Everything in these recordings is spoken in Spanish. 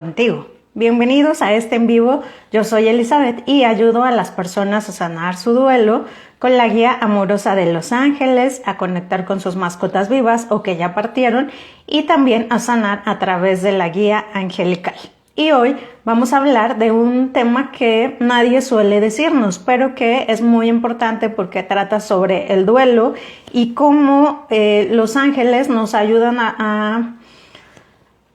Contigo. Bienvenidos a este en vivo. Yo soy Elizabeth y ayudo a las personas a sanar su duelo con la guía amorosa de los ángeles, a conectar con sus mascotas vivas o que ya partieron y también a sanar a través de la guía angelical. Y hoy vamos a hablar de un tema que nadie suele decirnos, pero que es muy importante porque trata sobre el duelo y cómo los ángeles nos ayudan a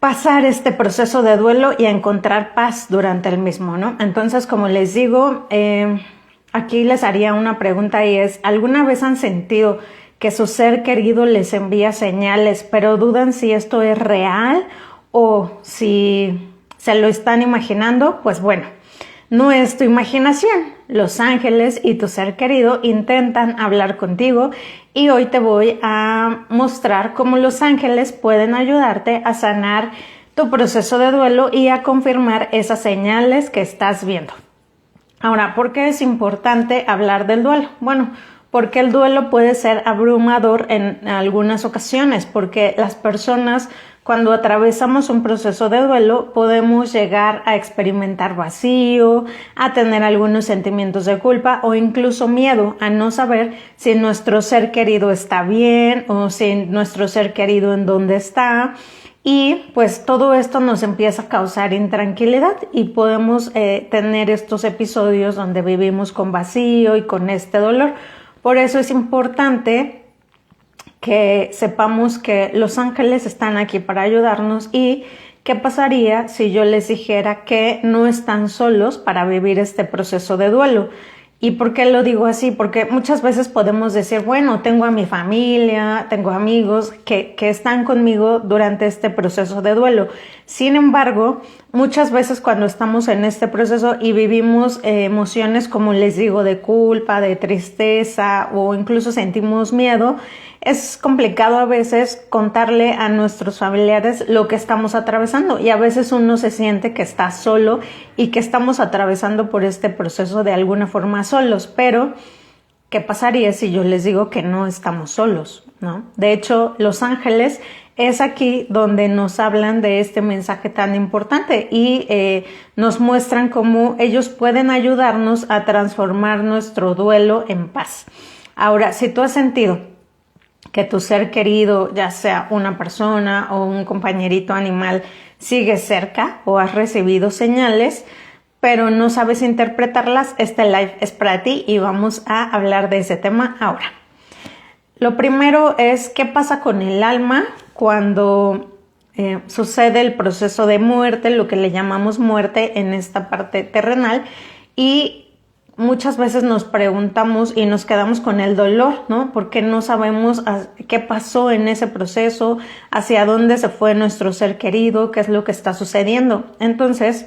pasar este proceso de duelo y a encontrar paz durante el mismo, ¿no? Entonces, como les digo, aquí les haría una pregunta y es, ¿alguna vez han sentido que su ser querido les envía señales, pero dudan si esto es real o si se lo están imaginando? Pues bueno, no es tu imaginación. Los ángeles y tu ser querido intentan hablar contigo y hoy te voy a mostrar cómo los ángeles pueden ayudarte a sanar tu proceso de duelo y a confirmar esas señales que estás viendo. Ahora, ¿por qué es importante hablar del duelo? Bueno, porque el duelo puede ser abrumador en algunas ocasiones, porque las personas cuando atravesamos un proceso de duelo podemos llegar a experimentar vacío, a tener algunos sentimientos de culpa o incluso miedo a no saber si nuestro ser querido está bien o si nuestro ser querido en dónde está. Y pues todo esto nos empieza a causar intranquilidad y podemos tener estos episodios donde vivimos con vacío y con este dolor. Por eso es importante que sepamos que los ángeles están aquí para ayudarnos y qué pasaría si yo les dijera que no están solos para vivir este proceso de duelo. ¿Y por qué lo digo así? Porque muchas veces podemos decir, bueno, tengo a mi familia, tengo amigos que están conmigo durante este proceso de duelo. Sin embargo, muchas veces cuando estamos en este proceso y vivimos emociones, como les digo, de culpa, de tristeza o incluso sentimos miedo, es complicado a veces contarle a nuestros familiares lo que estamos atravesando y a veces uno se siente que está solo y que estamos atravesando por este proceso de alguna forma solos, pero ¿qué pasaría si yo les digo que no estamos solos, ¿no? De hecho, los ángeles es aquí donde nos hablan de este mensaje tan importante y nos muestran cómo ellos pueden ayudarnos a transformar nuestro duelo en paz. Ahora, si tú has sentido que tu ser querido, ya sea una persona o un compañerito animal, sigue cerca o has recibido señales, pero no sabes interpretarlas, este live es para ti y vamos a hablar de ese tema ahora. Lo primero es qué pasa con el alma cuando sucede el proceso de muerte, lo que le llamamos muerte en esta parte terrenal, y muchas veces nos preguntamos y nos quedamos con el dolor, ¿no? Porque no sabemos qué pasó en ese proceso, hacia dónde se fue nuestro ser querido, qué es lo que está sucediendo. Entonces,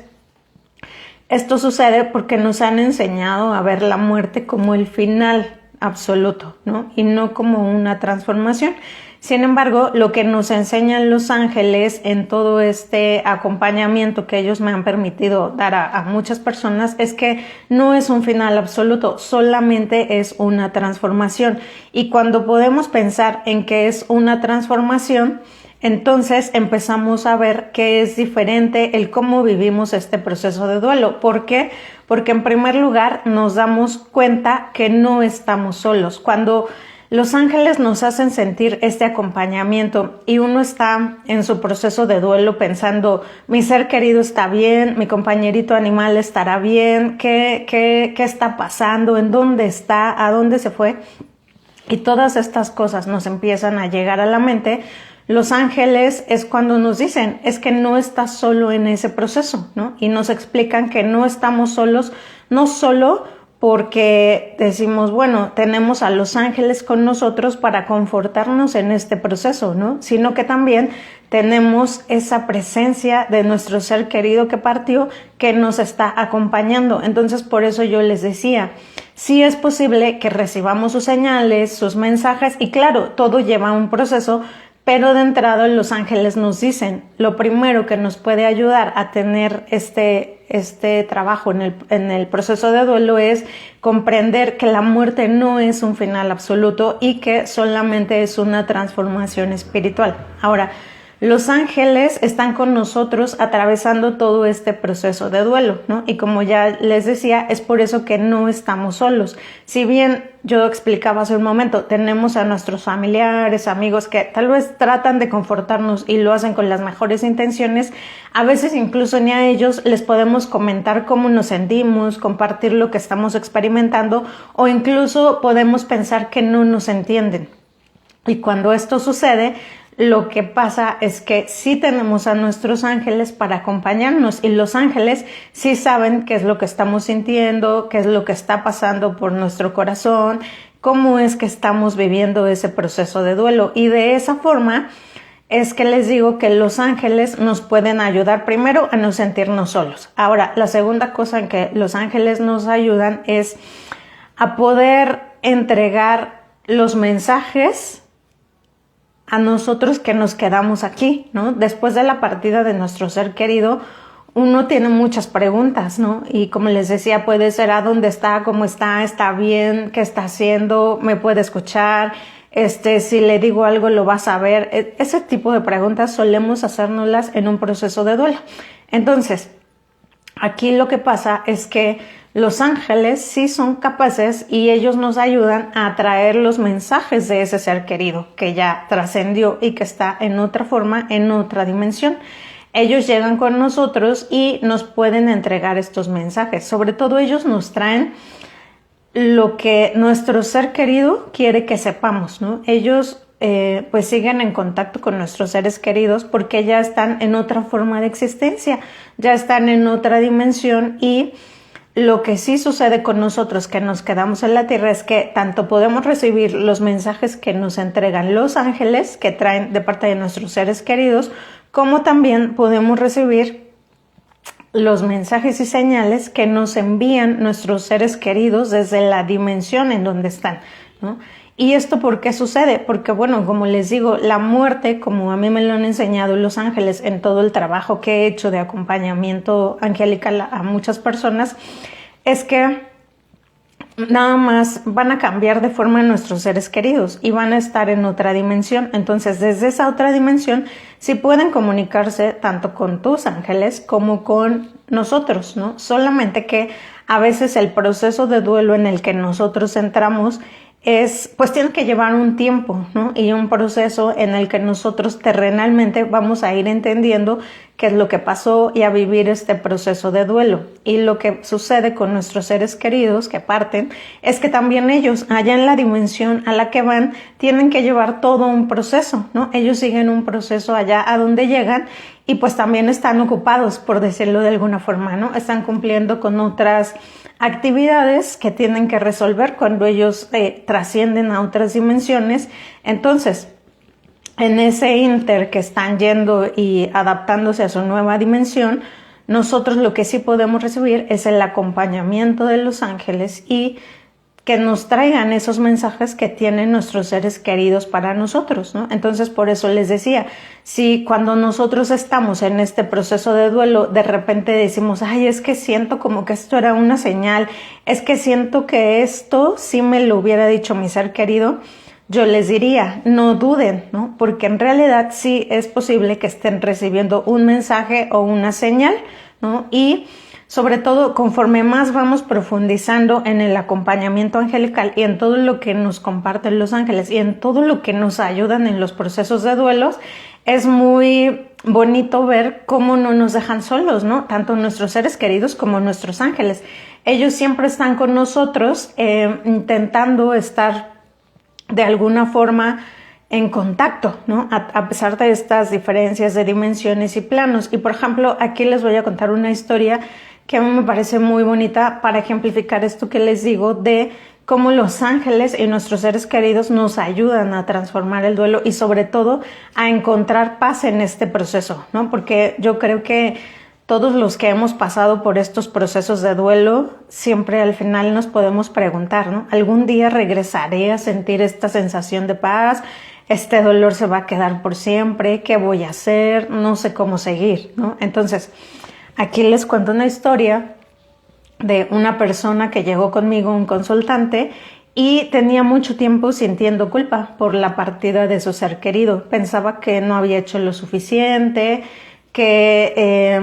esto sucede porque nos han enseñado a ver la muerte como el final absoluto, ¿no? Y no como una transformación. Sin embargo, lo que nos enseñan los ángeles en todo este acompañamiento que ellos me han permitido dar a muchas personas es que no es un final absoluto, solamente es una transformación. Y cuando podemos pensar en que es una transformación, entonces empezamos a ver que es diferente el cómo vivimos este proceso de duelo. ¿Por qué? Porque en primer lugar nos damos cuenta que no estamos solos. Cuando los ángeles nos hacen sentir este acompañamiento y uno está en su proceso de duelo pensando, mi ser querido está bien, mi compañerito animal estará bien, ¿qué está pasando? ¿En dónde está? ¿A dónde se fue? Y todas estas cosas nos empiezan a llegar a la mente. Los ángeles es cuando nos dicen, es que no estás solo en ese proceso, ¿no? Y nos explican que no estamos solos, no solo porque decimos, bueno, tenemos a los ángeles con nosotros para confortarnos en este proceso, ¿no? Sino que también tenemos esa presencia de nuestro ser querido que partió, que nos está acompañando. Entonces, por eso yo les decía, sí es posible que recibamos sus señales, sus mensajes, y claro, todo lleva un proceso, pero de entrada los ángeles nos dicen, lo primero que nos puede ayudar a tener este trabajo en el proceso de duelo es comprender que la muerte no es un final absoluto y que solamente es una transformación espiritual. Ahora, Los ángeles están con nosotros atravesando todo este proceso de duelo, ¿no? Y como ya les decía, es por eso que no estamos solos. Si bien yo explicaba hace un momento, tenemos a nuestros familiares, amigos que tal vez tratan de confortarnos y lo hacen con las mejores intenciones, a veces incluso ni a ellos les podemos comentar cómo nos sentimos, compartir lo que estamos experimentando, o incluso podemos pensar que no nos entienden. Y cuando esto sucede, lo que pasa es que sí tenemos a nuestros ángeles para acompañarnos, y los ángeles sí saben qué es lo que estamos sintiendo, qué es lo que está pasando por nuestro corazón, cómo es que estamos viviendo ese proceso de duelo. Y de esa forma es que les digo que los ángeles nos pueden ayudar primero a no sentirnos solos. Ahora, la segunda cosa en que los ángeles nos ayudan es a poder entregar los mensajes a nosotros que nos quedamos aquí, ¿no? Después de la partida de nuestro ser querido, uno tiene muchas preguntas, ¿no? Y como les decía, puede ser ¿a dónde está? ¿Cómo está? ¿Está bien? ¿Qué está haciendo? ¿Me puede escuchar? Si le digo algo, ¿lo va a saber? Ese tipo de preguntas solemos hacérnoslas en un proceso de duelo. Entonces, aquí lo que pasa es que los ángeles sí son capaces y ellos nos ayudan a traer los mensajes de ese ser querido que ya trascendió y que está en otra forma, en otra dimensión. Ellos llegan con nosotros y nos pueden entregar estos mensajes. Sobre todo ellos nos traen lo que nuestro ser querido quiere que sepamos, ¿no? Ellos pues siguen en contacto con nuestros seres queridos porque ya están en otra forma de existencia, ya están en otra dimensión. Y lo que sí sucede con nosotros que nos quedamos en la tierra es que tanto podemos recibir los mensajes que nos entregan los ángeles, que traen de parte de nuestros seres queridos, como también podemos recibir los mensajes y señales que nos envían nuestros seres queridos desde la dimensión en donde están, ¿no? ¿Y esto por qué sucede? Porque, bueno, como les digo, la muerte, como a mí me lo han enseñado los ángeles en todo el trabajo que he hecho de acompañamiento angelical a muchas personas, es que nada más van a cambiar de forma nuestros seres queridos y van a estar en otra dimensión. Entonces, desde esa otra dimensión, sí pueden comunicarse tanto con tus ángeles como con nosotros, ¿no? Solamente que a veces el proceso de duelo en el que nosotros entramos pues tiene que llevar un tiempo, ¿no? Y un proceso en el que nosotros terrenalmente vamos a ir entendiendo qué es lo que pasó y a vivir este proceso de duelo. Y lo que sucede con nuestros seres queridos que parten es que también ellos, allá en la dimensión a la que van, tienen que llevar todo un proceso, ¿no? Ellos siguen un proceso allá a donde llegan y pues también están ocupados, por decirlo de alguna forma, ¿no? Están cumpliendo con otras actividades que tienen que resolver cuando ellos trascienden a otras dimensiones. Entonces, en ese inter que están yendo y adaptándose a su nueva dimensión, nosotros lo que sí podemos recibir es el acompañamiento de los ángeles y que nos traigan esos mensajes que tienen nuestros seres queridos para nosotros, ¿no? Entonces, por eso les decía, si cuando nosotros estamos en este proceso de duelo, de repente decimos, ay, es que siento como que esto era una señal, es que siento que esto sí me lo hubiera dicho mi ser querido, yo les diría, no duden, ¿no? Porque en realidad sí es posible que estén recibiendo un mensaje o una señal, ¿no? Y sobre todo, conforme más vamos profundizando en el acompañamiento angelical y en todo lo que nos comparten los ángeles y en todo lo que nos ayudan en los procesos de duelos, es muy bonito ver cómo no nos dejan solos, ¿no? Tanto nuestros seres queridos como nuestros ángeles. Ellos siempre están con nosotros intentando estar de alguna forma en contacto, ¿no? A pesar de estas diferencias de dimensiones y planos. Y por ejemplo, aquí les voy a contar una historia que a mí me parece muy bonita para ejemplificar esto que les digo de cómo los ángeles y nuestros seres queridos nos ayudan a transformar el duelo y sobre todo a encontrar paz en este proceso, ¿no? Porque yo creo que todos los que hemos pasado por estos procesos de duelo, siempre al final nos podemos preguntar, ¿no? ¿Algún día regresaré a sentir esta sensación de paz? ¿Este dolor se va a quedar por siempre? ¿Qué voy a hacer? No sé cómo seguir, ¿no? Entonces, aquí les cuento una historia de una persona que llegó conmigo, un consultante, y tenía mucho tiempo sintiendo culpa por la partida de su ser querido. Pensaba que no había hecho lo suficiente, que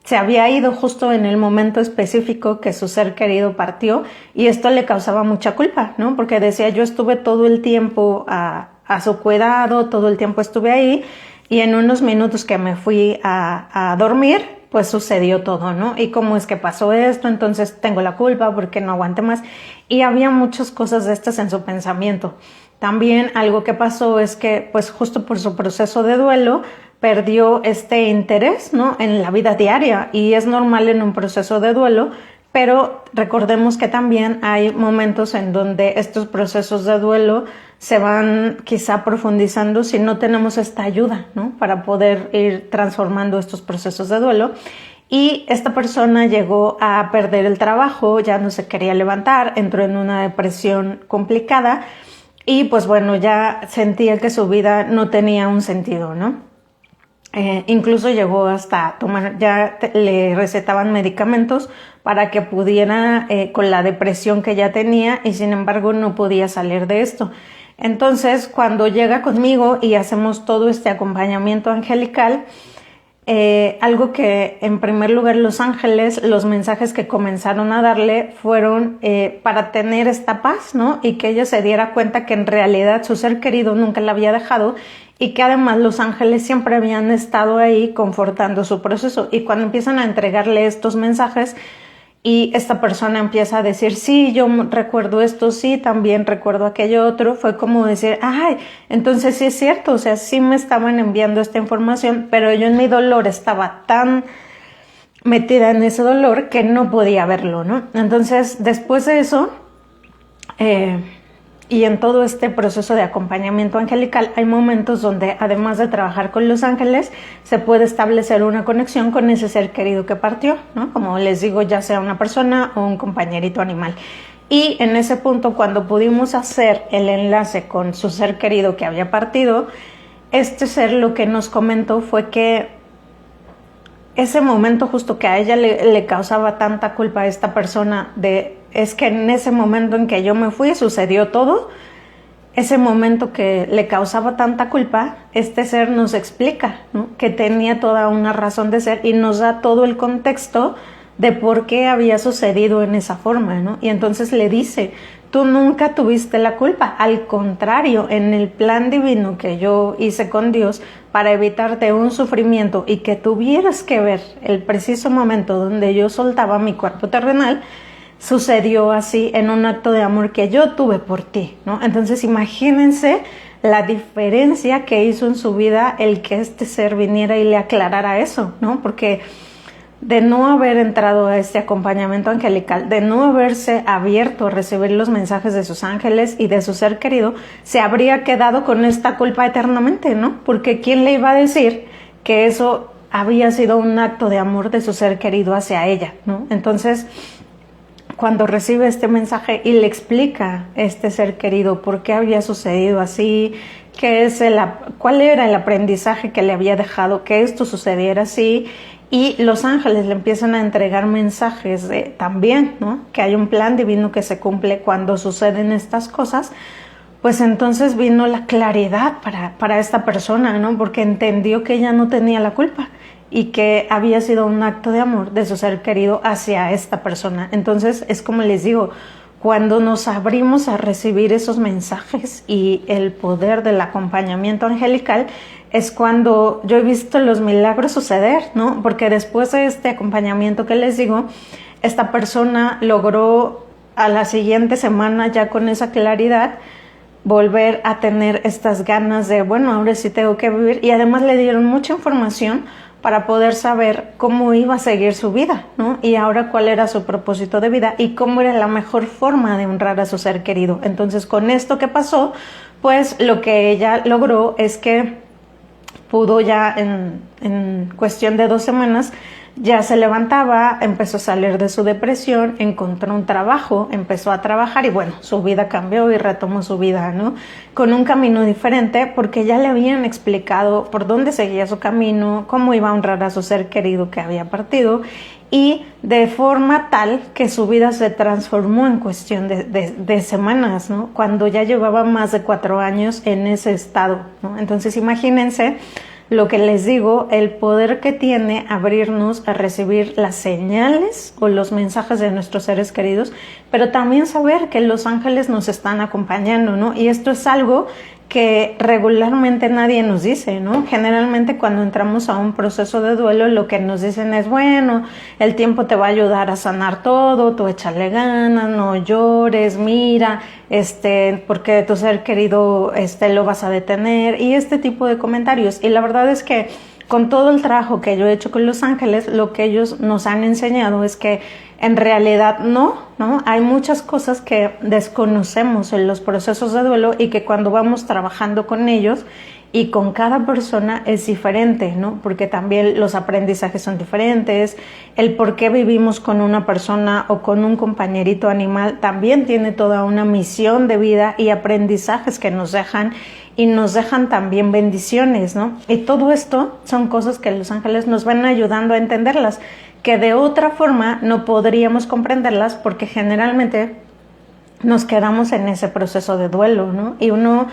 se había ido justo en el momento específico que su ser querido partió, y esto le causaba mucha culpa, ¿no? Porque decía, yo estuve todo el tiempo a su cuidado, todo el tiempo estuve ahí, y en unos minutos que me fui a dormir, pues sucedió todo, ¿no? ¿Y cómo es que pasó esto? Entonces tengo la culpa porque no aguante más. Y había muchas cosas de estas en su pensamiento. También algo que pasó es que, pues justo por su proceso de duelo, perdió este interés, ¿no? En la vida diaria, y es normal en un proceso de duelo, pero recordemos que también hay momentos en donde estos procesos de duelo se van quizá profundizando si no tenemos esta ayuda, ¿no? Para poder ir transformando estos procesos de duelo. Y esta persona llegó a perder el trabajo, ya no se quería levantar, entró en una depresión complicada y pues bueno, ya sentía que su vida no tenía un sentido, ¿no? Incluso llegó hasta tomar, le recetaban medicamentos para que pudiera con la depresión que ya tenía, y sin embargo no podía salir de esto. Entonces, cuando llega conmigo y hacemos todo este acompañamiento angelical, algo que en primer lugar los ángeles, los mensajes que comenzaron a darle fueron para tener esta paz, ¿no? Y que ella se diera cuenta que en realidad su ser querido nunca la había dejado, y que además los ángeles siempre habían estado ahí confortando su proceso. Y cuando empiezan a entregarle estos mensajes y esta persona empieza a decir, sí, yo recuerdo esto, sí, también recuerdo aquello otro, fue como decir, ay, entonces sí es cierto, o sea, sí me estaban enviando esta información, pero yo en mi dolor estaba tan metida en ese dolor que no podía verlo, ¿no? Entonces, después de eso, y en todo este proceso de acompañamiento angelical, hay momentos donde, además de trabajar con los ángeles, se puede establecer una conexión con ese ser querido que partió, ¿no? Como les digo, ya sea una persona o un compañerito animal. Y en ese punto, cuando pudimos hacer el enlace con su ser querido que había partido, este ser lo que nos comentó fue que ese momento justo que a ella le causaba tanta culpa a esta persona es que en ese momento en que yo me fui sucedió todo. Ese momento que le causaba tanta culpa, este ser nos explica, ¿no? Que tenía toda una razón de ser y nos da todo el contexto de por qué había sucedido en esa forma, ¿no? Y entonces le dice, tú nunca tuviste la culpa, al contrario, en el plan divino que yo hice con Dios para evitarte un sufrimiento y que tuvieras que ver el preciso momento donde yo soltaba mi cuerpo terrenal, sucedió así en un acto de amor que yo tuve por ti, ¿no? Entonces imagínense la diferencia que hizo en su vida el que este ser viniera y le aclarara eso, ¿no? Porque de no haber entrado a este acompañamiento angelical, de no haberse abierto a recibir los mensajes de sus ángeles y de su ser querido, se habría quedado con esta culpa eternamente, ¿no? Porque ¿quién le iba a decir que eso había sido un acto de amor de su ser querido hacia ella, ¿no? Entonces, cuando recibe este mensaje y le explica este ser querido por qué había sucedido así, cuál era el aprendizaje que le había dejado que esto sucediera así, y los ángeles le empiezan a entregar mensajes también, ¿no? Que hay un plan divino que se cumple cuando suceden estas cosas, pues entonces vino la claridad para esta persona, ¿no? Porque entendió que ella no tenía la culpa y que había sido un acto de amor de su ser querido hacia esta persona. Entonces es como les digo, cuando nos abrimos a recibir esos mensajes y el poder del acompañamiento angelical, es cuando yo he visto los milagros suceder, ¿no? Porque después de este acompañamiento que les digo, esta persona logró a la siguiente semana, ya con esa claridad, volver a tener estas ganas de, bueno, ahora sí tengo que vivir, y además le dieron mucha información para poder saber cómo iba a seguir su vida, ¿no? Y ahora cuál era su propósito de vida y cómo era la mejor forma de honrar a su ser querido. Entonces, con esto que pasó, pues lo que ella logró es que pudo ya en cuestión de 2 semanas ya se levantaba, empezó a salir de su depresión, encontró un trabajo, empezó a trabajar y bueno, su vida cambió y retomó su vida, ¿no? Con un camino diferente porque ya le habían explicado por dónde seguía su camino, cómo iba a honrar a su ser querido que había partido y de forma tal que su vida se transformó en cuestión de semanas, ¿no? Cuando ya llevaba más de 4 años en ese estado, ¿no? Entonces imagínense lo que les digo, el poder que tiene abrirnos a recibir las señales o los mensajes de nuestros seres queridos, pero también saber que los ángeles nos están acompañando, ¿no? Y esto es algo que regularmente nadie nos dice, ¿no? Generalmente cuando entramos a un proceso de duelo lo que nos dicen es, bueno, el tiempo te va a ayudar a sanar todo, tú échale ganas, no llores, mira, porque tu ser querido lo vas a detener y este tipo de comentarios. Y la verdad es que con todo el trabajo que yo he hecho con los ángeles, lo que ellos nos han enseñado es que en realidad no, hay muchas cosas que desconocemos en los procesos de duelo y que cuando vamos trabajando con ellos y con cada persona es diferente, ¿no? Porque también los aprendizajes son diferentes, el por qué vivimos con una persona o con un compañerito animal también tiene toda una misión de vida y aprendizajes que nos dejan y nos dejan también bendiciones, ¿no? Y todo esto son cosas que los ángeles nos van ayudando a entenderlas, que de otra forma no podríamos comprenderlas porque generalmente nos quedamos en ese proceso de duelo, ¿no? Y uno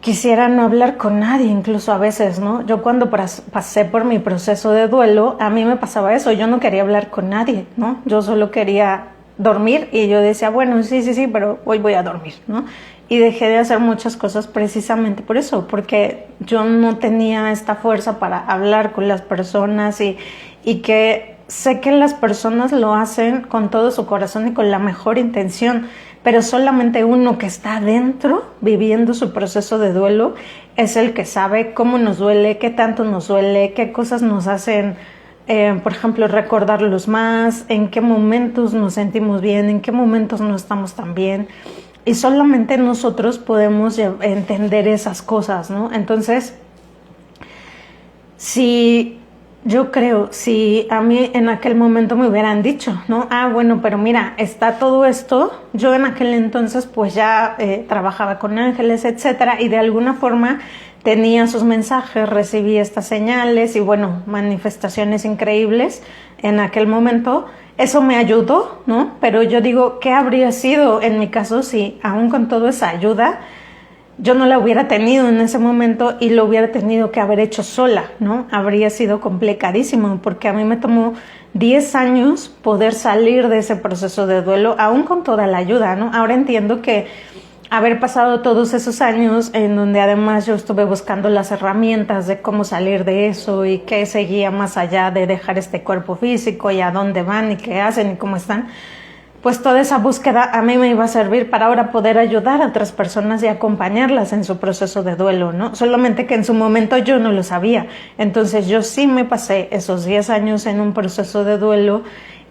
quisiera no hablar con nadie, incluso a veces, ¿no? Yo cuando pasé por mi proceso de duelo, a mí me pasaba eso, yo no quería hablar con nadie, ¿no? Yo solo quería dormir y yo decía, bueno, sí, pero hoy voy a dormir, ¿no? Y dejé de hacer muchas cosas precisamente por eso, porque yo no tenía esta fuerza para hablar con las personas y que sé que las personas lo hacen con todo su corazón y con la mejor intención, pero solamente uno que está adentro viviendo su proceso de duelo es el que sabe cómo nos duele, qué tanto nos duele, qué cosas nos hacen, por ejemplo, recordarlos más, en qué momentos nos sentimos bien, en qué momentos no estamos tan bien. Y solamente nosotros podemos entender esas cosas, ¿no? Entonces, si a mí en aquel momento me hubieran dicho, ¿no? Bueno, pero mira, está todo esto. Yo en aquel entonces pues ya trabajaba con ángeles, etcétera, y de alguna forma tenía sus mensajes, recibía estas señales y bueno, manifestaciones increíbles en aquel momento. Eso me ayudó, ¿no? Pero yo digo, ¿qué habría sido en mi caso si aún con toda esa ayuda yo no la hubiera tenido en ese momento y lo hubiera tenido que haber hecho sola, ¿no? Habría sido complicadísimo porque a mí me tomó 10 años poder salir de ese proceso de duelo, aún con toda la ayuda, ¿no? Ahora entiendo que haber pasado todos esos años en donde además yo estuve buscando las herramientas de cómo salir de eso y qué seguía más allá de dejar este cuerpo físico y a dónde van y qué hacen y cómo están, pues toda esa búsqueda a mí me iba a servir para ahora poder ayudar a otras personas y acompañarlas en su proceso de duelo, ¿no? Solamente que en su momento yo no lo sabía. Entonces yo sí me pasé esos 10 años en un proceso de duelo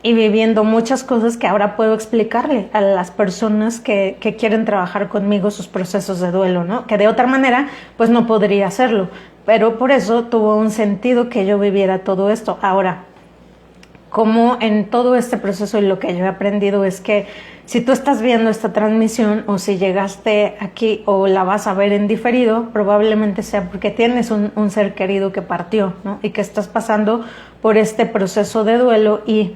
y viviendo muchas cosas que ahora puedo explicarle a las personas que quieren trabajar conmigo sus procesos de duelo, ¿no? Que de otra manera pues no podría hacerlo, pero por eso tuvo un sentido que yo viviera todo esto. Ahora, como en todo este proceso y lo que yo he aprendido es que si tú estás viendo esta transmisión o si llegaste aquí o la vas a ver en diferido, probablemente sea porque tienes un ser querido que partió, ¿no? Y que estás pasando por este proceso de duelo. Y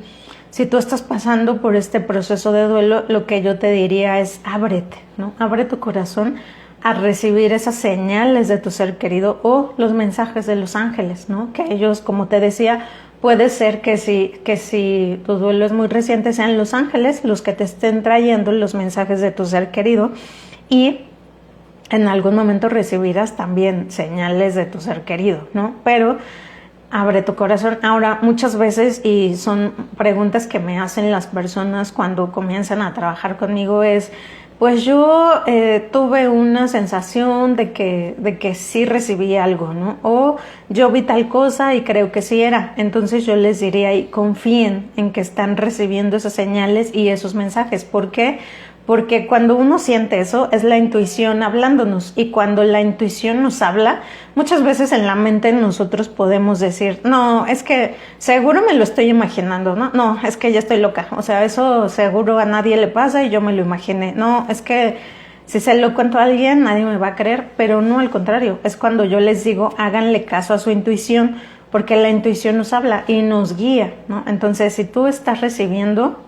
si tú estás pasando por este proceso de duelo, lo que yo te diría es ábrete, ¿no? Abre tu corazón a recibir esas señales de tu ser querido o los mensajes de los ángeles, ¿no? Que ellos, como te decía, puede ser que si tu duelo es muy reciente, sean los ángeles los que te estén trayendo los mensajes de tu ser querido y en algún momento recibirás también señales de tu ser querido, ¿no? Pero abre tu corazón. Ahora, muchas veces, y son preguntas que me hacen las personas cuando comienzan a trabajar conmigo, es, pues yo tuve una sensación de que sí recibí algo, ¿no? O yo vi tal cosa y creo que sí era. Entonces yo les diría, y confíen en que están recibiendo esas señales y esos mensajes. ¿Por qué? porque cuando uno siente eso es la intuición hablándonos, y cuando la intuición nos habla, muchas veces en la mente nosotros podemos decir, no, es que seguro me lo estoy imaginando, no, es que ya estoy loca, o sea, eso seguro a nadie le pasa y yo me lo imaginé, no, es que si se lo cuento a alguien nadie me va a creer, pero no, al contrario, es cuando yo les digo, háganle caso a su intuición, porque la intuición nos habla y nos guía, ¿no? Entonces, si tú estás recibiendo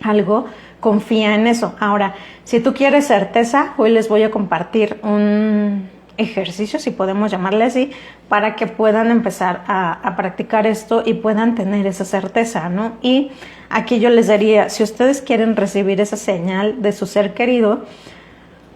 algo, confía en eso. Ahora, si tú quieres certeza, hoy les voy a compartir un ejercicio, si podemos llamarle así, para que puedan empezar a practicar esto y puedan tener esa certeza, ¿no? Y aquí yo les diría, si ustedes quieren recibir esa señal de su ser querido,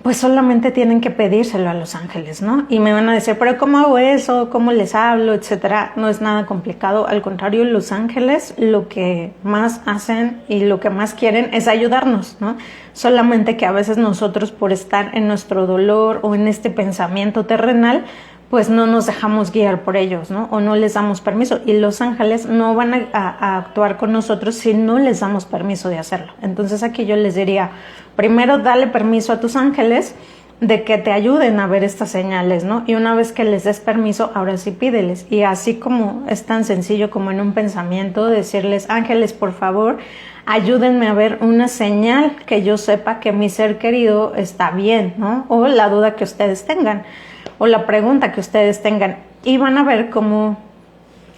pues solamente tienen que pedírselo a los ángeles, ¿no? Y me van a decir, pero ¿cómo hago eso? ¿Cómo les hablo? Etcétera. No es nada complicado. Al contrario, los ángeles lo que más hacen y lo que más quieren es ayudarnos, ¿no? Solamente que a veces nosotros, por estar en nuestro dolor o en este pensamiento terrenal, pues no nos dejamos guiar por ellos, ¿no? O no les damos permiso. Y los ángeles no van a actuar con nosotros si no les damos permiso de hacerlo. Entonces aquí yo les diría, primero dale permiso a tus ángeles de que te ayuden a ver estas señales, ¿no? Y una vez que les des permiso, ahora sí pídeles. Y así como es tan sencillo como en un pensamiento, decirles, ángeles, por favor, ayúdenme a ver una señal que yo sepa que mi ser querido está bien, ¿no? O la duda que ustedes tengan, o la pregunta que ustedes tengan, y van a ver cómo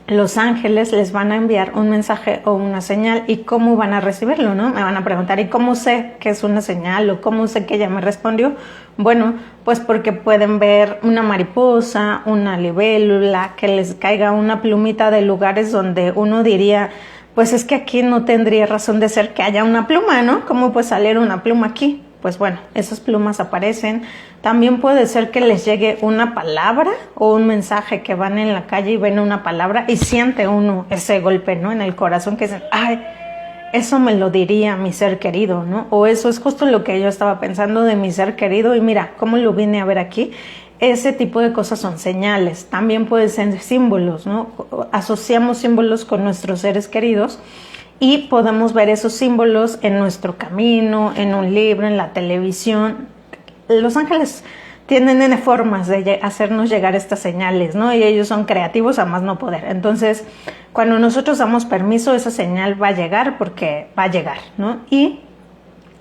los ángeles les van a enviar un mensaje o una señal y cómo van a recibirlo, ¿no? Me van a preguntar, ¿y cómo sé que es una señal o cómo sé que ella me respondió? Bueno, pues porque pueden ver una mariposa, una libélula, que les caiga una plumita de lugares donde uno diría, pues es que aquí no tendría razón de ser que haya una pluma, ¿no? ¿Cómo puede salir una pluma aquí? Pues bueno, esas plumas aparecen. También puede ser que les llegue una palabra o un mensaje, que van en la calle y ven una palabra y siente uno ese golpe, ¿no? En el corazón, que dicen, ay, eso me lo diría mi ser querido, ¿no? O eso es justo lo que yo estaba pensando de mi ser querido y mira, cómo lo vine a ver aquí. Ese tipo de cosas son señales. También pueden ser símbolos, ¿no? Asociamos símbolos con nuestros seres queridos y podemos ver esos símbolos en nuestro camino, en un libro, en la televisión. Los ángeles tienen N formas de hacernos llegar estas señales, ¿no? Y ellos son creativos a más no poder. Entonces, cuando nosotros damos permiso, esa señal va a llegar porque va a llegar, ¿no? Y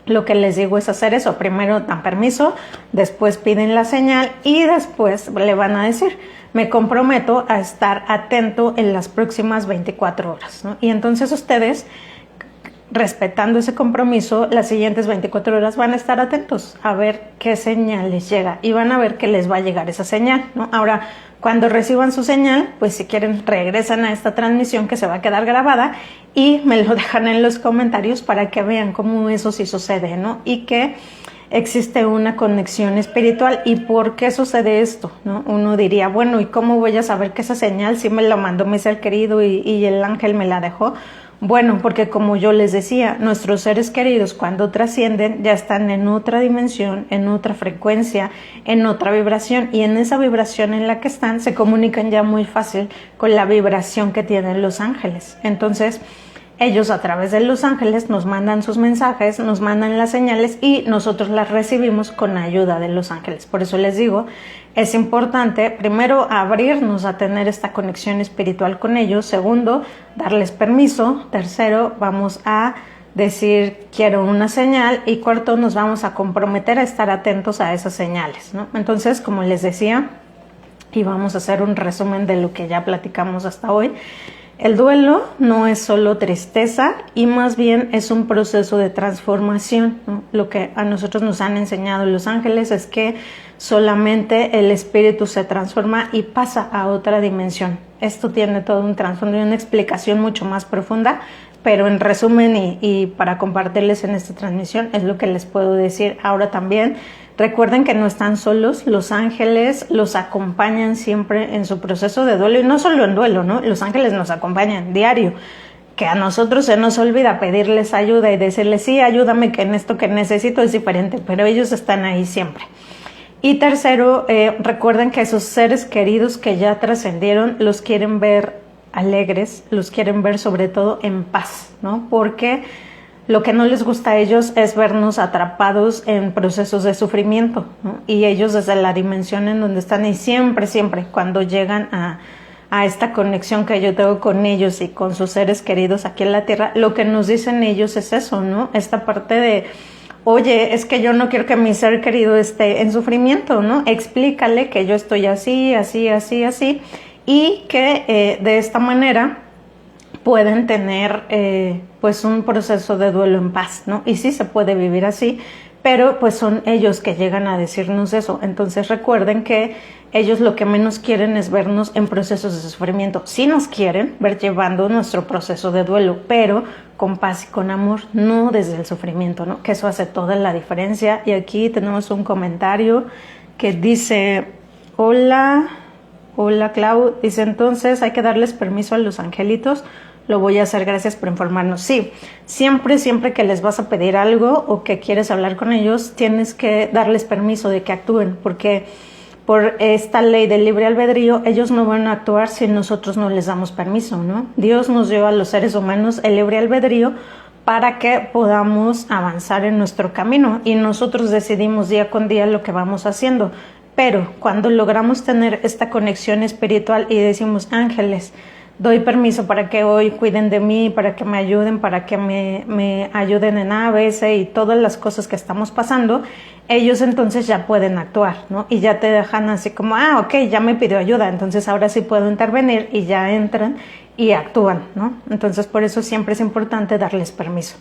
lo que les digo es hacer eso. Primero dan permiso, después piden la señal y después le van a decir, me comprometo a estar atento en las próximas 24 horas, ¿no? Y entonces ustedes, respetando ese compromiso, las siguientes 24 horas van a estar atentos a ver qué señal les llega y van a ver que les va a llegar esa señal, ¿no? Ahora, cuando reciban su señal, pues si quieren regresan a esta transmisión que se va a quedar grabada y me lo dejan en los comentarios para que vean cómo eso sí sucede, ¿no? Y que existe una conexión espiritual. ¿Y por qué sucede esto, no? Uno diría, bueno, ¿y cómo voy a saber que esa señal sí me la mandó mi ser querido y el ángel me la dejó? Bueno, porque como yo les decía, nuestros seres queridos cuando trascienden ya están en otra dimensión, en otra frecuencia, en otra vibración, y en esa vibración en la que están se comunican ya muy fácil con la vibración que tienen los ángeles. Entonces, ellos a través de los ángeles nos mandan sus mensajes, nos mandan las señales y nosotros las recibimos con ayuda de los ángeles. Por eso les digo, es importante primero abrirnos a tener esta conexión espiritual con ellos. Segundo, darles permiso. Tercero, vamos a decir quiero una señal. Y cuarto, nos vamos a comprometer a estar atentos a esas señales, ¿no? Entonces, como les decía, y vamos a hacer un resumen de lo que ya platicamos hasta hoy. El duelo no es solo tristeza y más bien es un proceso de transformación, ¿no? Lo que a nosotros nos han enseñado los ángeles es que solamente el espíritu se transforma y pasa a otra dimensión. Esto tiene todo un trasfondo y una explicación mucho más profunda, pero en resumen y para compartirles en esta transmisión es lo que les puedo decir. Ahora también recuerden que no están solos, los ángeles los acompañan siempre en su proceso de duelo y no solo en duelo, ¿no? Los ángeles nos acompañan diario, que a nosotros se nos olvida pedirles ayuda y decirles, sí, ayúdame que en esto que necesito es diferente, pero ellos están ahí siempre. Y tercero, recuerden que esos seres queridos que ya trascendieron los quieren ver alegres, los quieren ver sobre todo en paz, ¿no? Porque Lo que no les gusta a ellos es vernos atrapados en procesos de sufrimiento, ¿no? Y ellos desde la dimensión en donde están y siempre, cuando llegan a esta conexión que yo tengo con ellos y con sus seres queridos aquí en la tierra, lo que nos dicen ellos es eso, ¿no? Esta parte de, oye, es que yo no quiero que mi ser querido esté en sufrimiento, ¿no? Explícale que yo estoy así, y que de esta manera pueden tener pues un proceso de duelo en paz, ¿no? Y sí se puede vivir así, pero pues son ellos que llegan a decirnos eso. Entonces recuerden que ellos lo que menos quieren es vernos en procesos de sufrimiento. Sí nos quieren ver llevando nuestro proceso de duelo, pero con paz y con amor, no desde el sufrimiento, ¿no? Que eso hace toda la diferencia. Y aquí tenemos un comentario que dice, hola Clau, dice, entonces hay que darles permiso a los angelitos. Lo voy a hacer, gracias por informarnos. Sí, siempre que les vas a pedir algo o que quieres hablar con ellos, tienes que darles permiso de que actúen, porque por esta ley del libre albedrío, ellos no van a actuar si nosotros no les damos permiso, ¿no? Dios nos dio a los seres humanos el libre albedrío para que podamos avanzar en nuestro camino y nosotros decidimos día con día lo que vamos haciendo. Pero cuando logramos tener esta conexión espiritual y decimos, ángeles, doy permiso para que hoy cuiden de mí, para que me ayuden, para que me ayuden en ABC y todas las cosas que estamos pasando, ellos entonces ya pueden actuar, ¿no? Y ya te dejan así como, ok, ya me pidió ayuda, entonces ahora sí puedo intervenir, y ya entran y actúan, ¿no? Entonces por eso siempre es importante darles permiso.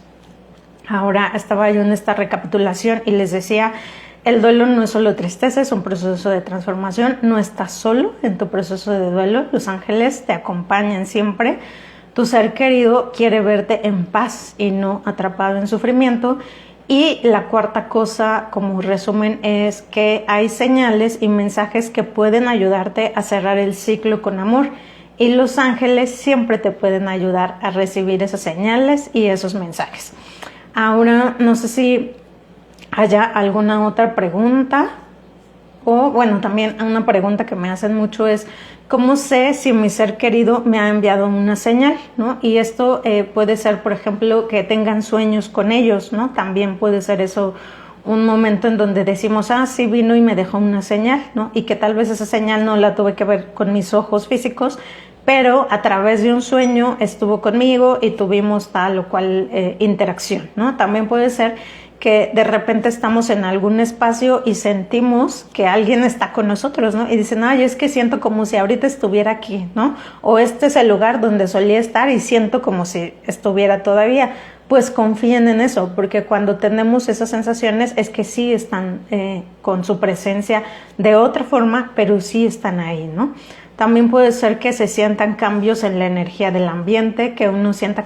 Ahora estaba yo en esta recapitulación y les decía, el duelo no es solo tristeza, es un proceso de transformación. No estás solo en tu proceso de duelo. Los ángeles te acompañan siempre. Tu ser querido quiere verte en paz y no atrapado en sufrimiento. Y la cuarta cosa, como resumen, es que hay señales y mensajes que pueden ayudarte a cerrar el ciclo con amor. Y los ángeles siempre te pueden ayudar a recibir esas señales y esos mensajes. Ahora, no sé si haya alguna otra pregunta, o bueno, también una pregunta que me hacen mucho es, ¿cómo sé si mi ser querido me ha enviado una señal, ¿no? Y esto puede ser, por ejemplo, que tengan sueños con ellos, ¿no? También puede ser eso un momento en donde decimos, sí vino y me dejó una señal, ¿no? Y que tal vez esa señal no la tuve que ver con mis ojos físicos, pero a través de un sueño estuvo conmigo y tuvimos tal o cual interacción, ¿no? También puede ser que de repente estamos en algún espacio y sentimos que alguien está con nosotros, ¿no? Y dicen, es que siento como si ahorita estuviera aquí, ¿no? O este es el lugar donde solía estar y siento como si estuviera todavía. Pues confíen en eso, porque cuando tenemos esas sensaciones es que sí están con su presencia de otra forma, pero sí están ahí, ¿no? También puede ser que se sientan cambios en la energía del ambiente, que uno sienta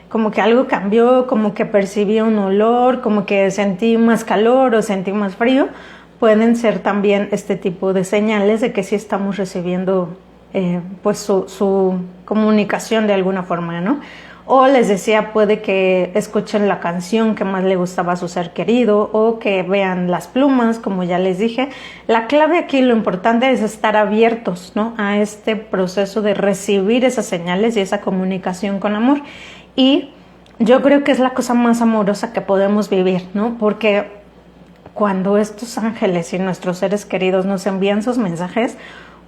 como que algo cambió, como que percibí un olor, como que sentí más calor o sentí más frío. Pueden ser también este tipo de señales de que sí estamos recibiendo pues su comunicación de alguna forma, ¿no? O les decía, puede que escuchen la canción que más le gustaba a su ser querido o que vean las plumas, como ya les dije. La clave aquí, lo importante es estar abiertos, ¿no? A este proceso de recibir esas señales y esa comunicación con amor. Y yo creo que es la cosa más amorosa que podemos vivir, ¿no? Porque cuando estos ángeles y nuestros seres queridos nos envían sus mensajes,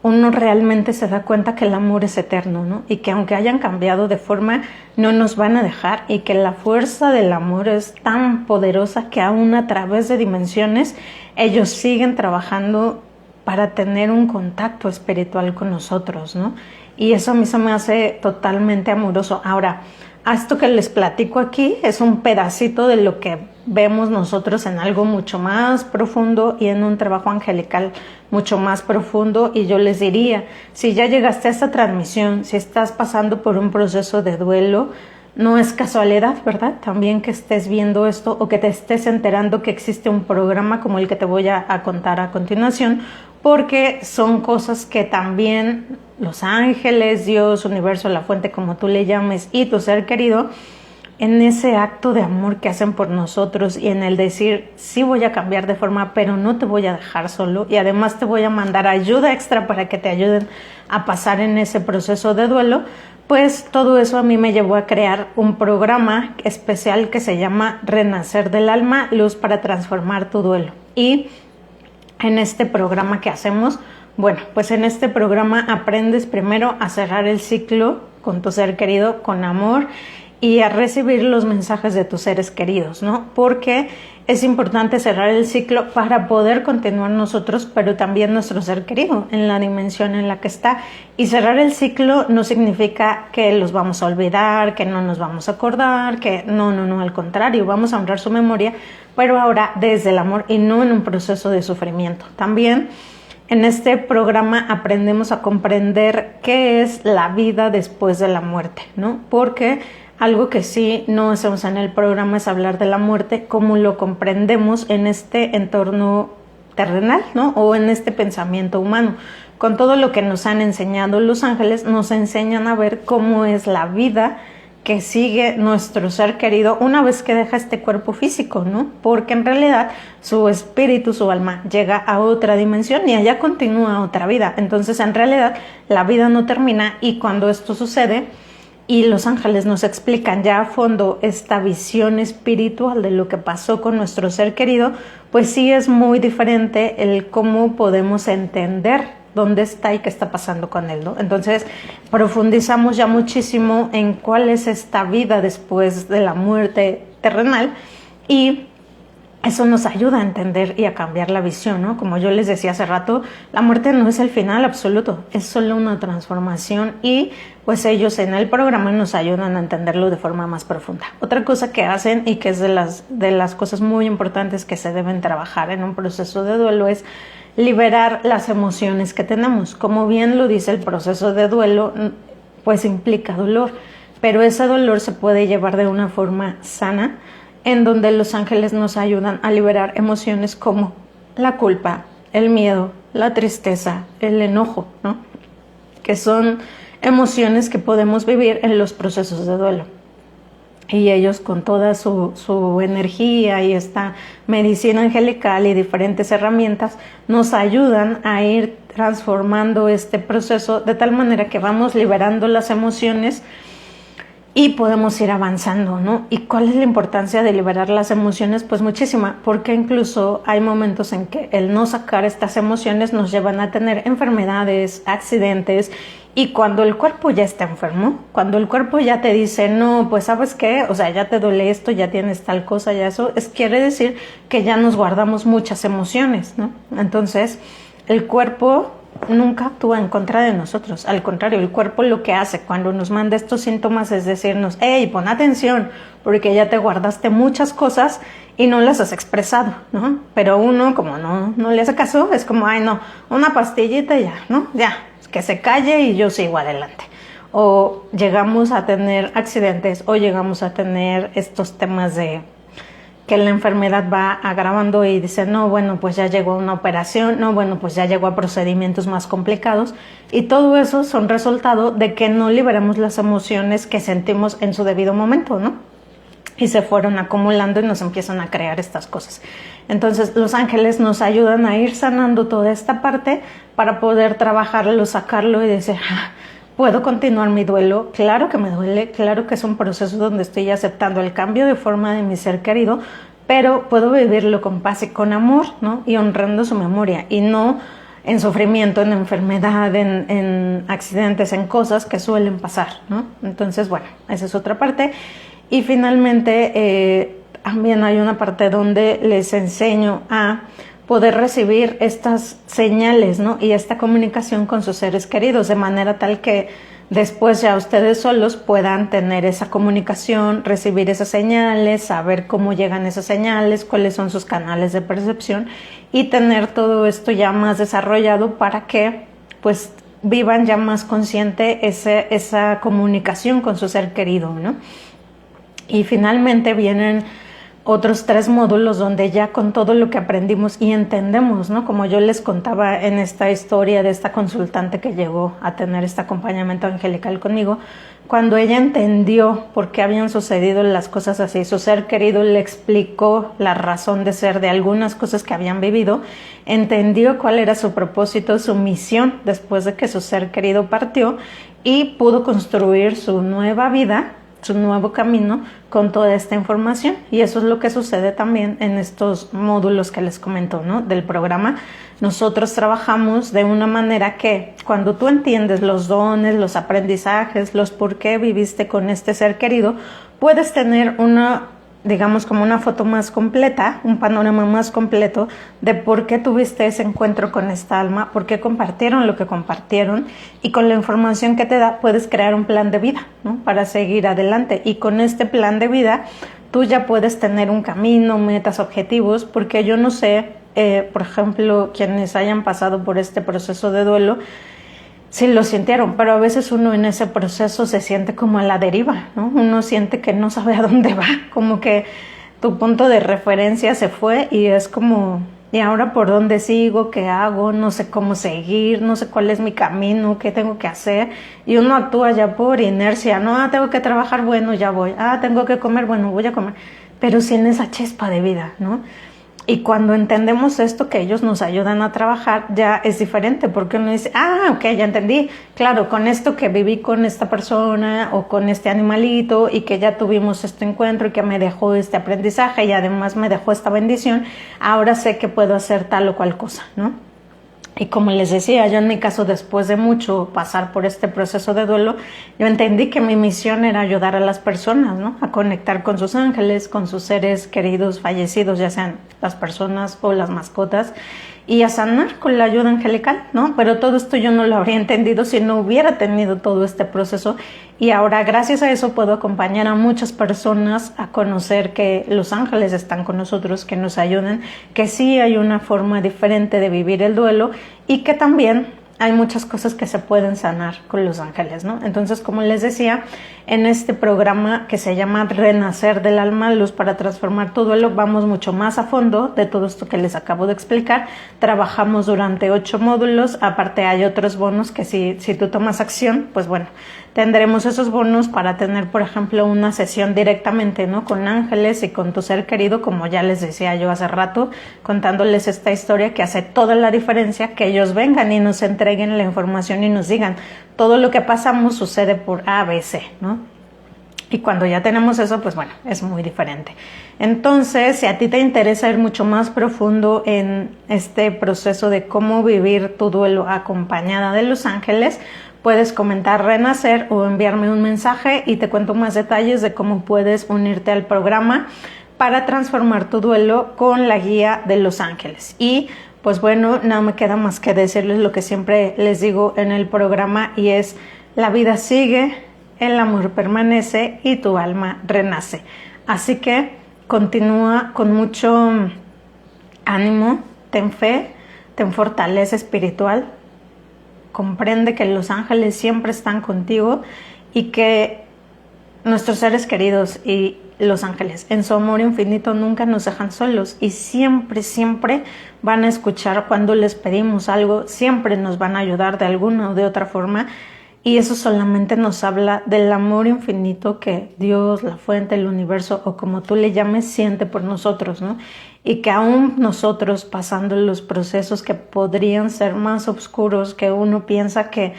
uno realmente se da cuenta que el amor es eterno, ¿no? Y que aunque hayan cambiado de forma, no nos van a dejar, y que la fuerza del amor es tan poderosa que aún a través de dimensiones ellos siguen trabajando para tener un contacto espiritual con nosotros, ¿no? Y eso a mí se me hace totalmente amoroso. Ahora, a esto que les platico aquí es un pedacito de lo que vemos nosotros en algo mucho más profundo y en un trabajo angelical mucho más profundo. Y yo les diría, si ya llegaste a esta transmisión, si estás pasando por un proceso de duelo, no es casualidad, ¿verdad? También que estés viendo esto o que te estés enterando que existe un programa como el que te voy a contar a continuación, porque son cosas que también los ángeles, Dios, universo, la fuente, como tú le llames, y tu ser querido, en ese acto de amor que hacen por nosotros y en el decir, sí voy a cambiar de forma, pero no te voy a dejar solo, y además te voy a mandar ayuda extra para que te ayuden a pasar en ese proceso de duelo, pues todo eso a mí me llevó a crear un programa especial que se llama Renacer del Alma, Luz para Transformar tu Duelo. Y en este programa que hacemos, bueno, pues en este programa aprendes primero a cerrar el ciclo con tu ser querido con amor y a recibir los mensajes de tus seres queridos, ¿no? Porque es importante cerrar el ciclo para poder continuar nosotros, pero también nuestro ser querido en la dimensión en la que está. Y cerrar el ciclo no significa que los vamos a olvidar, que no nos vamos a acordar, que no, al contrario, vamos a honrar su memoria, pero ahora desde el amor y no en un proceso de sufrimiento. También en este programa aprendemos a comprender qué es la vida después de la muerte, ¿no? Porque algo que sí no hacemos en el programa es hablar de la muerte como lo comprendemos en este entorno terrenal, ¿no? O en este pensamiento humano. Con todo lo que nos han enseñado los ángeles, nos enseñan a ver cómo es la vida que sigue nuestro ser querido una vez que deja este cuerpo físico, ¿no? Porque en realidad su espíritu, su alma, llega a otra dimensión y allá continúa otra vida. Entonces, en realidad, la vida no termina y cuando esto sucede, y los ángeles nos explican ya a fondo esta visión espiritual de lo que pasó con nuestro ser querido, pues sí es muy diferente el cómo podemos entender dónde está y qué está pasando con él, ¿no? Entonces profundizamos ya muchísimo en cuál es esta vida después de la muerte terrenal y eso nos ayuda a entender y a cambiar la visión, ¿no? Como yo les decía hace rato, la muerte no es el final absoluto, es solo una transformación y pues ellos en el programa nos ayudan a entenderlo de forma más profunda. Otra cosa que hacen y que es de las cosas muy importantes que se deben trabajar en un proceso de duelo es liberar las emociones que tenemos. Como bien lo dice el proceso de duelo, pues implica dolor, pero ese dolor se puede llevar de una forma sana, en donde los ángeles nos ayudan a liberar emociones como la culpa, el miedo, la tristeza, el enojo, ¿no? Que son emociones que podemos vivir en los procesos de duelo. Y ellos con toda su energía y esta medicina angelical y diferentes herramientas nos ayudan a ir transformando este proceso de tal manera que vamos liberando las emociones y podemos ir avanzando, ¿no? ¿Y cuál es la importancia de liberar las emociones? Pues muchísima, porque incluso hay momentos en que el no sacar estas emociones nos llevan a tener enfermedades, accidentes, y cuando el cuerpo ya está enfermo, cuando el cuerpo ya te dice, no, pues ¿sabes qué? O sea, ya te duele esto, ya tienes tal cosa, ya eso, quiere decir que ya nos guardamos muchas emociones, ¿no? Entonces, el cuerpo nunca actúa en contra de nosotros, al contrario, el cuerpo lo que hace cuando nos manda estos síntomas es decirnos, hey, pon atención, porque ya te guardaste muchas cosas y no las has expresado, ¿no? Pero uno, como no le hace caso, es como, ay, no, una pastillita y ya, ¿no? Ya, que se calle y yo sigo adelante. O llegamos a tener accidentes o llegamos a tener estos temas de que la enfermedad va agravando y dice, no, bueno, pues ya llegó a una operación, no, bueno, pues ya llegó a procedimientos más complicados y todo eso son resultado de que no liberamos las emociones que sentimos en su debido momento, ¿no? Y se fueron acumulando y nos empiezan a crear estas cosas. Entonces los ángeles nos ayudan a ir sanando toda esta parte para poder trabajarlo, sacarlo y decir, ¿puedo continuar mi duelo? Claro que me duele, claro que es un proceso donde estoy aceptando el cambio de forma de mi ser querido, pero puedo vivirlo con paz y con amor, ¿no? Y honrando su memoria y no en sufrimiento, en enfermedad, en accidentes, en cosas que suelen pasar, ¿no? Entonces, bueno, esa es otra parte. Y finalmente también hay una parte donde les enseño a poder recibir estas señales, ¿no? Y esta comunicación con sus seres queridos, de manera tal que después ya ustedes solos puedan tener esa comunicación, recibir esas señales, saber cómo llegan esas señales, cuáles son sus canales de percepción y tener todo esto ya más desarrollado para que pues vivan ya más consciente esa comunicación con su ser querido, ¿no? Y finalmente vienen otros 3 módulos donde ya con todo lo que aprendimos y entendemos, ¿no? Como yo les contaba en esta historia de esta consultante que llegó a tener este acompañamiento angelical conmigo, cuando ella entendió por qué habían sucedido las cosas así, su ser querido le explicó la razón de ser de algunas cosas que habían vivido, entendió cuál era su propósito, su misión después de que su ser querido partió y pudo construir su nueva vida, su nuevo camino con toda esta información. Y eso es lo que sucede también en estos módulos que les comento, ¿no? Del programa. Nosotros trabajamos de una manera que cuando tú entiendes los dones, los aprendizajes, los por qué viviste con este ser querido, puedes tener digamos como una foto más completa, un panorama más completo de por qué tuviste ese encuentro con esta alma, por qué compartieron lo que compartieron, y con la información que te da puedes crear un plan de vida, ¿no? Para seguir adelante, y con este plan de vida tú ya puedes tener un camino, metas, objetivos, porque yo no sé, por ejemplo, quienes hayan pasado por este proceso de duelo, sí lo sintieron, pero a veces uno en ese proceso se siente como a la deriva, ¿no? Uno siente que no sabe a dónde va, como que tu punto de referencia se fue y es como, ¿y ahora por dónde sigo? ¿Qué hago? No sé cómo seguir, no sé cuál es mi camino, qué tengo que hacer. Y uno actúa ya por inercia, ¿no? Tengo que trabajar, bueno, ya voy. Tengo que comer, bueno, voy a comer. Pero sin esa chispa de vida, ¿no? Y cuando entendemos esto, que ellos nos ayudan a trabajar, ya es diferente, porque uno dice, ok, ya entendí, claro, con esto que viví con esta persona o con este animalito y que ya tuvimos este encuentro y que me dejó este aprendizaje y además me dejó esta bendición, ahora sé que puedo hacer tal o cual cosa, ¿no? Y como les decía, yo en mi caso, después de mucho pasar por este proceso de duelo, yo entendí que mi misión era ayudar a las personas, ¿no? A conectar con sus ángeles, con sus seres queridos fallecidos, ya sean las personas o las mascotas, y a sanar con la ayuda angelical, ¿no? Pero todo esto yo no lo habría entendido si no hubiera tenido todo este proceso, y ahora gracias a eso puedo acompañar a muchas personas a conocer que los ángeles están con nosotros, que nos ayudan, que sí hay una forma diferente de vivir el duelo y que también hay muchas cosas que se pueden sanar con los ángeles, ¿no? Entonces, como les decía, en este programa que se llama Renacer del Alma Luz para transformar tu duelo, vamos mucho más a fondo de todo esto que les acabo de explicar. Trabajamos durante 8 módulos, aparte hay otros bonos que si tú tomas acción, pues bueno, tendremos esos bonos para tener, por ejemplo, una sesión directamente, ¿no? Con ángeles y con tu ser querido, como ya les decía yo hace rato, contándoles esta historia que hace toda la diferencia, que ellos vengan y nos entreguen la información y nos digan, todo lo que pasamos sucede por A, B, C, ¿no? Y cuando ya tenemos eso, pues bueno, es muy diferente. Entonces, si a ti te interesa ir mucho más profundo en este proceso de cómo vivir tu duelo acompañada de los ángeles, puedes comentar Renacer o enviarme un mensaje y te cuento más detalles de cómo puedes unirte al programa para transformar tu duelo con la guía de los ángeles. Y pues bueno, no me queda más que decirles lo que siempre les digo en el programa, y es: la vida sigue, el amor permanece y tu alma renace. Así que continúa con mucho ánimo, ten fe, ten fortaleza espiritual, comprende que los ángeles siempre están contigo y que nuestros seres queridos y los ángeles en su amor infinito nunca nos dejan solos y siempre, siempre van a escuchar cuando les pedimos algo, siempre nos van a ayudar de alguna o de otra forma. Y eso solamente nos habla del amor infinito que Dios, la fuente, el universo, o como tú le llames, siente por nosotros, ¿no? Y que aún nosotros, pasando los procesos que podrían ser más oscuros, que uno piensa que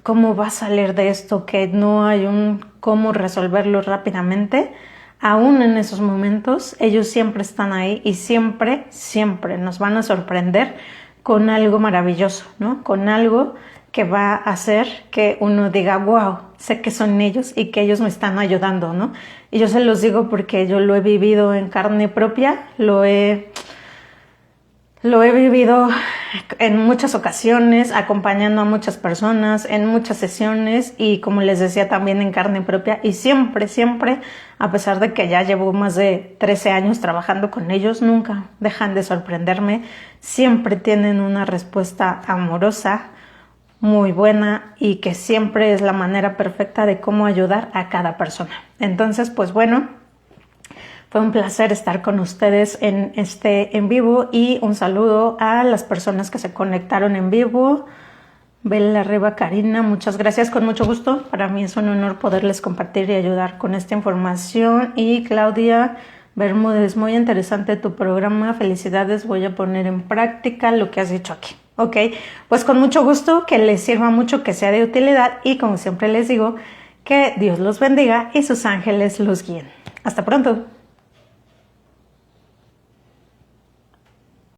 cómo va a salir de esto, que no hay un cómo resolverlo rápidamente, aún en esos momentos ellos siempre están ahí y siempre, siempre nos van a sorprender con algo maravilloso, ¿no? Con algo que va a hacer que uno diga, wow, sé que son ellos y que ellos me están ayudando, ¿no? Y yo se los digo porque yo lo he vivido en carne propia, lo he vivido en muchas ocasiones, acompañando a muchas personas, en muchas sesiones y, como les decía, también en carne propia. Y siempre, siempre, a pesar de que ya llevo más de 13 años trabajando con ellos, nunca dejan de sorprenderme. Siempre tienen una respuesta amorosa, muy buena, y que siempre es la manera perfecta de cómo ayudar a cada persona. Entonces, pues bueno, fue un placer estar con ustedes en este en vivo y un saludo a las personas que se conectaron en vivo. Bella Reba Karina, muchas gracias, con mucho gusto. Para mí es un honor poderles compartir y ayudar con esta información. Y Claudia Bermúdez, muy interesante tu programa, felicidades, voy a poner en práctica lo que has dicho aquí. Ok, pues con mucho gusto, que les sirva mucho, que sea de utilidad y como siempre les digo, que Dios los bendiga y sus ángeles los guíen. Hasta pronto.